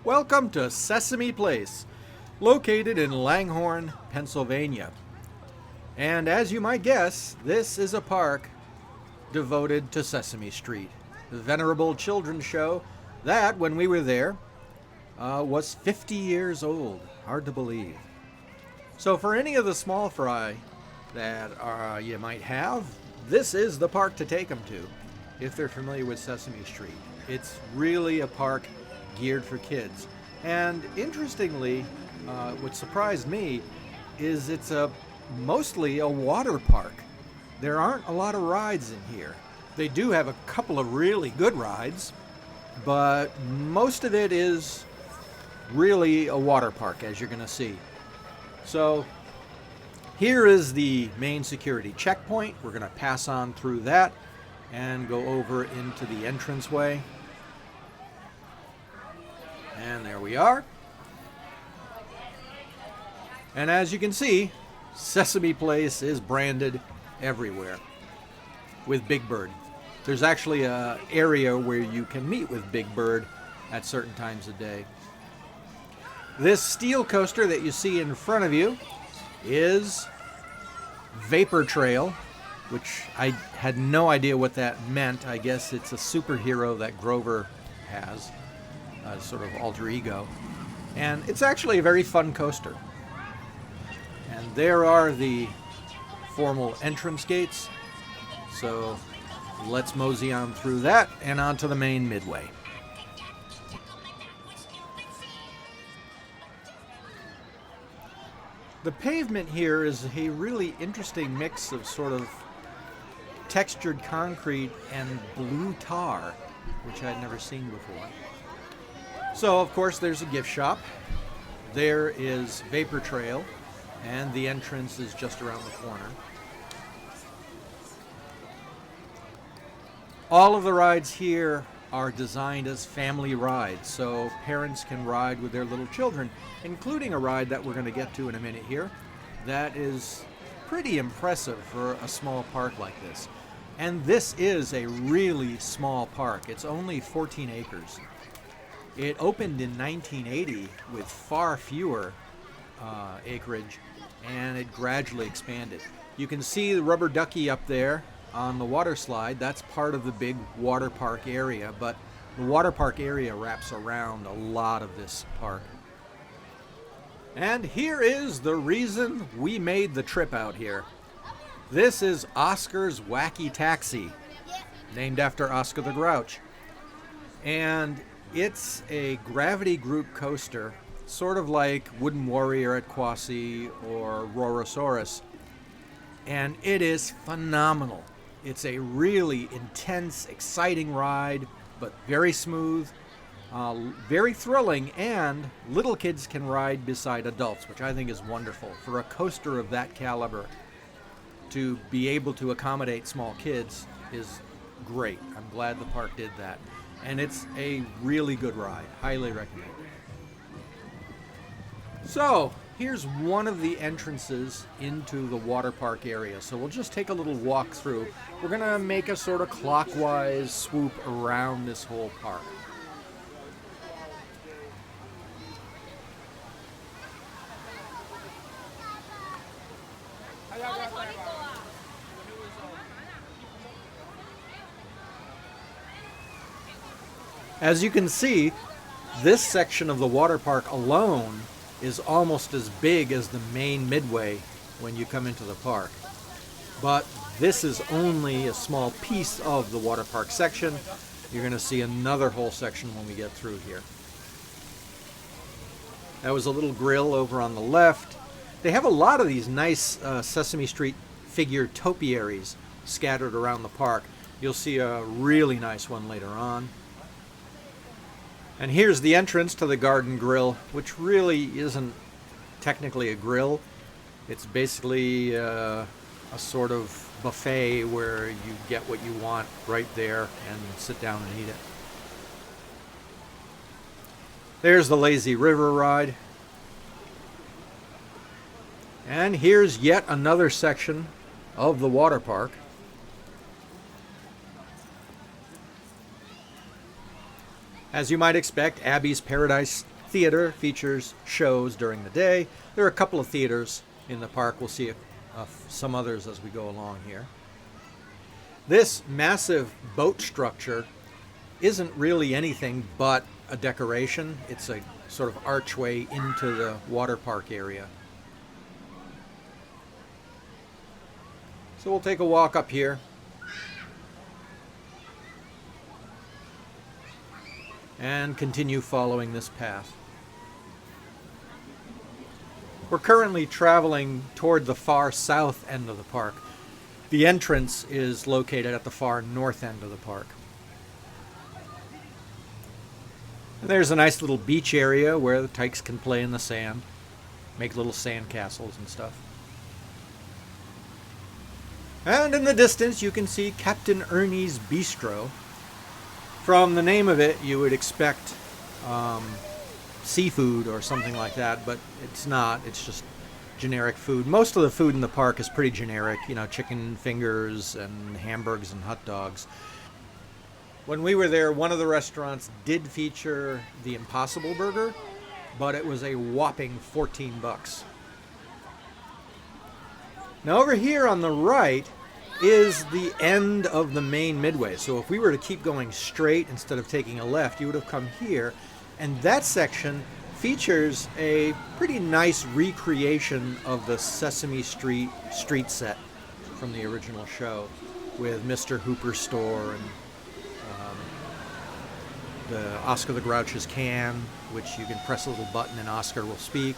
Welcome to Sesame Place, located in Langhorne, Pennsylvania. And as you might guess, this is a park devoted to Sesame Street, the venerable children's show that, when we were there, was 50 years old. Hard to believe. So for any of the small fry that you might have, this is the park to take them to if they're familiar with Sesame Street. It's really a park geared for kids. And interestingly, what surprised me is it's mostly a water park. There aren't a lot of rides in here. They do have a couple of really good rides, but most of it is really a water park, as you're going to see. So here is the main security checkpoint. We're going to pass on through that and go over into the entranceway. And there we are. And as you can see, Sesame Place is branded everywhere with Big Bird. There's actually an area where you can meet with Big Bird at certain times of day. This steel coaster that you see in front of you is Vapor Trail, which I had no idea what that meant. I guess it's a superhero that Grover has. Sort of alter ego, and it's actually a very fun coaster. And there are the formal entrance gates, so let's mosey on through that and onto the main midway. The pavement here is a really interesting mix of sort of textured concrete and blue tar, which I'd never seen before. So, of course, there's a gift shop. There is Vapor Trail, and the entrance is just around the corner. All of the rides here are designed as family rides, so parents can ride with their little children, including a ride that we're going to get to in a minute here that is pretty impressive for a small park like this. And this is a really small park. It's only 14 acres. It opened in 1980 with far fewer acreage, and it gradually expanded. You can see the rubber ducky up there on the water slide. That's part of the big water park area, but the water park area wraps around a lot of this park. And here is the reason we made the trip out here. This is Oscar's Wacky Taxi, named after Oscar the Grouch. And it's a gravity group coaster, sort of like Wooden Warrior at Quasi or Rorosaurus. And it is phenomenal. It's a really intense, exciting ride, but very smooth, very thrilling, and little kids can ride beside adults, which I think is wonderful. For a coaster of that caliber, to be able to accommodate small kids is great. I'm glad the park did that. And it's a really good ride. Highly recommend it. So, here's one of the entrances into the water park area. So we'll just take a little walk through. We're going to make a sort of clockwise swoop around this whole park. As you can see, this section of the water park alone is almost as big as the main midway when you come into the park. But this is only a small piece of the water park section. You're going to see another whole section when we get through here. That was a little grill over on the left. They have a lot of these nice Sesame Street figure topiaries scattered around the park. You'll see a really nice one later on. And here's the entrance to the Garden Grill, which really isn't technically a grill. It's basically a sort of buffet where you get what you want right there and sit down and eat it. There's the Lazy River ride. And here's yet another section of the water park. As you might expect, Abby's Paradise theater features shows during the day. There are a couple of theaters in the park. We'll see some others as we go along here. This massive boat structure isn't really anything but a decoration. It's a sort of archway into the water park area. So we'll take a walk up here. And continue following this path. We're currently traveling toward the far south end of the park. The entrance is located at the far north end of the park. And there's a nice little beach area where the tykes can play in the sand, make little sand castles and stuff. And in the distance you can see Captain Ernie's Bistro. From the name of it you would expect seafood or something like that, but it's not. It's just generic food. Most of the food in the park is pretty generic, you know, chicken fingers and hamburgers and hot dogs. When we were there, one of the restaurants did feature the Impossible Burger, but it was a whopping $14. Now over here on the right is the end of the main midway. So if we were to keep going straight instead of taking a left, you would have come here, and that section features a pretty nice recreation of the Sesame Street set from the original show, with Mr. Hooper's store and the Oscar the Grouch's can, which you can press a little button and Oscar will speak.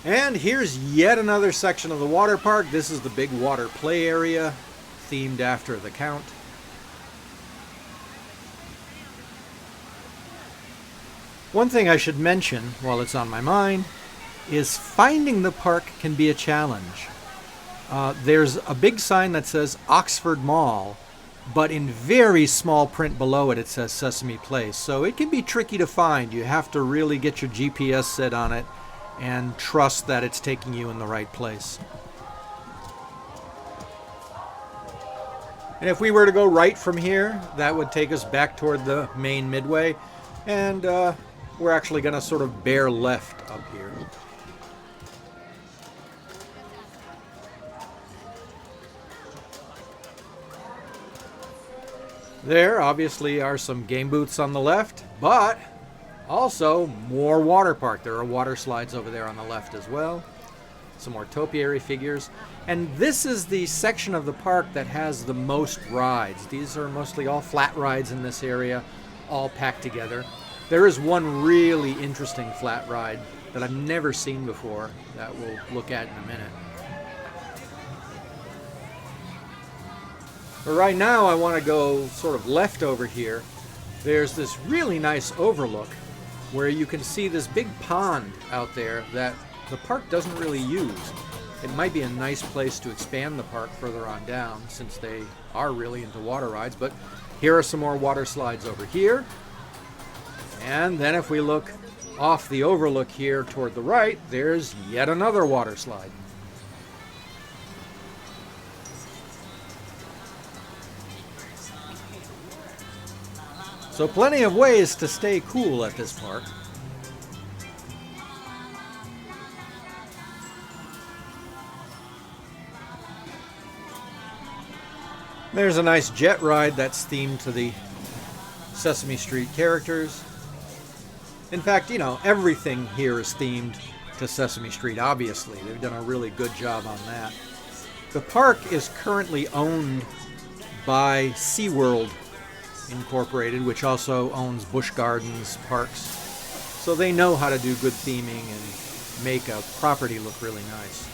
And here's yet another section of the water park. This is the big water play area, themed after the Count. One thing I should mention while it's on my mind is finding the park can be a challenge. There's a big sign that says Oxford Mall, but in very small print below it, it says Sesame Place. So it can be tricky to find. You have to really get your GPS set on it and trust that it's taking you in the right place. And if we were to go right from here, that would take us back toward the main midway, and we're actually going to sort of bear left up here. There obviously are some game booths on the left, but also more water park. There are water slides over there on the left as well. Some more topiary figures. And this is the section of the park that has the most rides. These are mostly all flat rides in this area, all packed together. There is one really interesting flat ride that I've never seen before that we'll look at in a minute. But right now I want to go sort of left over here. There's this really nice overlook where you can see this big pond out there that the park doesn't really use. It might be a nice place to expand the park further on down, since they are really into water rides. But here are some more water slides over here. And then if we look off the overlook here toward the right, there's yet another water slide. So plenty of ways to stay cool at this park. There's a nice jet ride that's themed to the Sesame Street characters. In fact, you know, everything here is themed to Sesame Street, obviously. They've done a really good job on that. The park is currently owned by SeaWorld Incorporated, which also owns Busch Gardens Parks. So they know how to do good theming and make a property look really nice.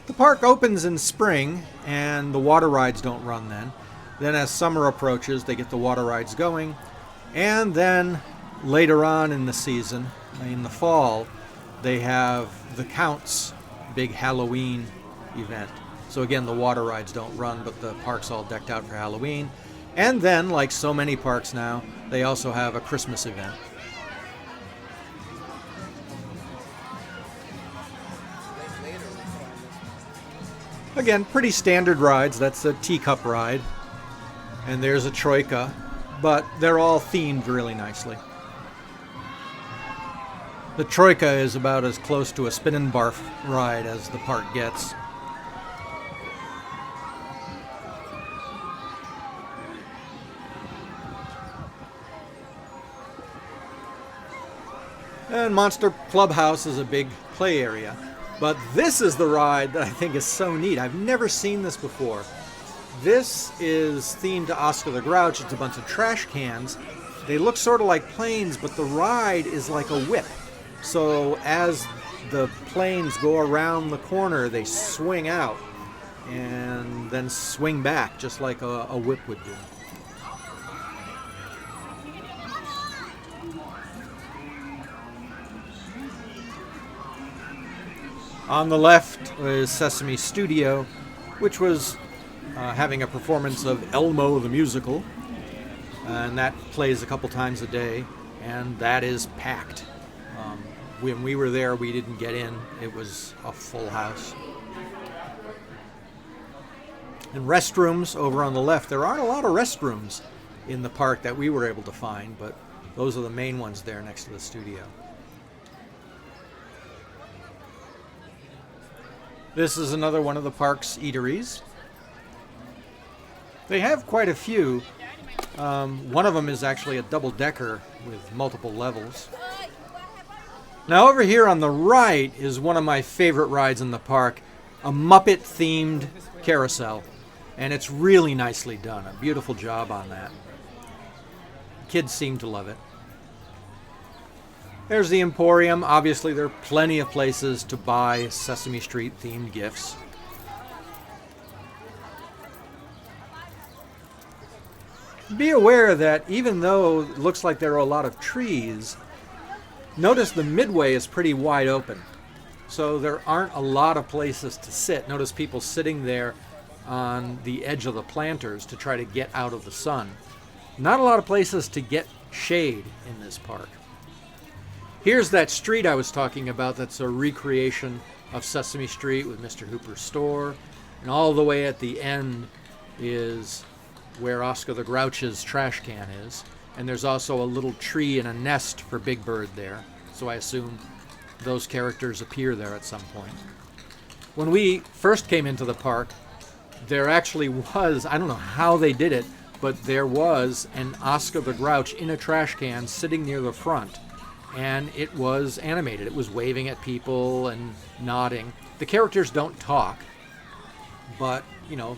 The park opens in spring and the water rides don't run then. Then as summer approaches, they get the water rides going. And then later on in the season, in the fall, they have the Count's big Halloween event. So again, the water rides don't run, but the park's all decked out for Halloween. And then, like so many parks now, they also have a Christmas event. Again, pretty standard rides. That's a teacup ride. And there's a troika, but they're all themed really nicely. The troika is about as close to a spin and barf ride as the park gets. And Monster Clubhouse is a big play area. But this is the ride that I think is so neat. I've never seen this before. This is themed to Oscar the Grouch. It's a bunch of trash cans. They look sort of like planes, but the ride is like a whip. So as the planes go around the corner, they swing out and then swing back, just like a whip would do. On the left is Sesame Studio, which was having a performance of Elmo the Musical, and that plays a couple times a day, and that is packed. When we were there, we didn't get in. It was a full house. And restrooms over on the left. There aren't a lot of restrooms in the park that we were able to find, but those are the main ones there next to the studio. This is another one of the park's eateries. They have quite a few. One of them is actually a double-decker with multiple levels. Now over here on the right is one of my favorite rides in the park, a Muppet-themed carousel. And it's really nicely done. A beautiful job on that. Kids seem to love it. There's the Emporium. Obviously, there are plenty of places to buy Sesame Street themed gifts. Be aware that even though it looks like there are a lot of trees, notice the midway is pretty wide open. So there aren't a lot of places to sit. Notice people sitting there on the edge of the planters to try to get out of the sun. Not a lot of places to get shade in this park. Here's that street I was talking about that's a recreation of Sesame Street with Mr. Hooper's store. And all the way at the end is where Oscar the Grouch's trash can is. And there's also a little tree and a nest for Big Bird there. So I assume those characters appear there at some point. When we first came into the park, there actually was, I don't know how they did it, but there was an Oscar the Grouch in a trash can sitting near the front. And it was animated. It was waving at people and nodding. The characters don't talk, but, you know,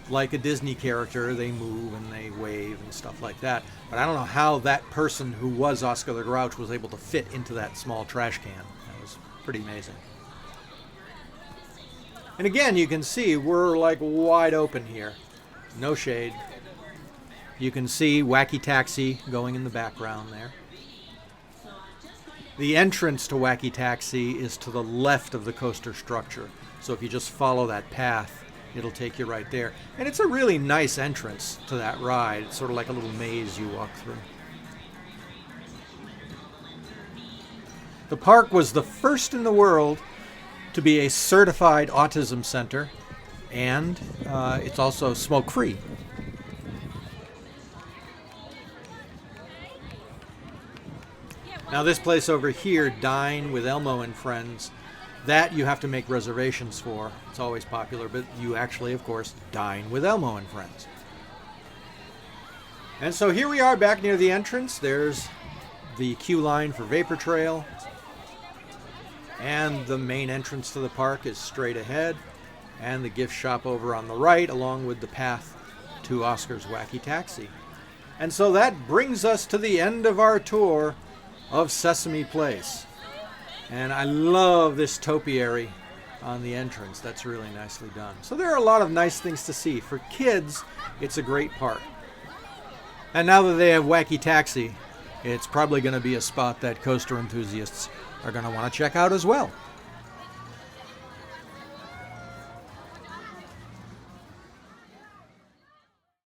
like a Disney character, they move and they wave and stuff like that. But I don't know how that person who was Oscar the Grouch was able to fit into that small trash can. That was pretty amazing. And again, you can see we're like wide open here. No shade. You can see Wacky Taxi going in the background there. The entrance to Wacky Taxi is to the left of the coaster structure. So if you just follow that path, it'll take you right there. And it's a really nice entrance to that ride. It's sort of like a little maze you walk through. The park was the first in the world to be a certified autism center, and it's also smoke-free. Now this place over here, Dine with Elmo and Friends, that you have to make reservations for. It's always popular, but you actually, of course, dine with Elmo and Friends. And so here we are back near the entrance. There's the queue line for Vapor Trail. And the main entrance to the park is straight ahead. And the gift shop over on the right, along with the path to Oscar's Wacky Taxi. And so that brings us to the end of our tour of Sesame Place. And I love this topiary on the entrance. That's really nicely done. So there are a lot of nice things to see. For kids, it's a great park. And now that they have Wacky Taxi, it's probably going to be a spot that coaster enthusiasts are going to want to check out as well.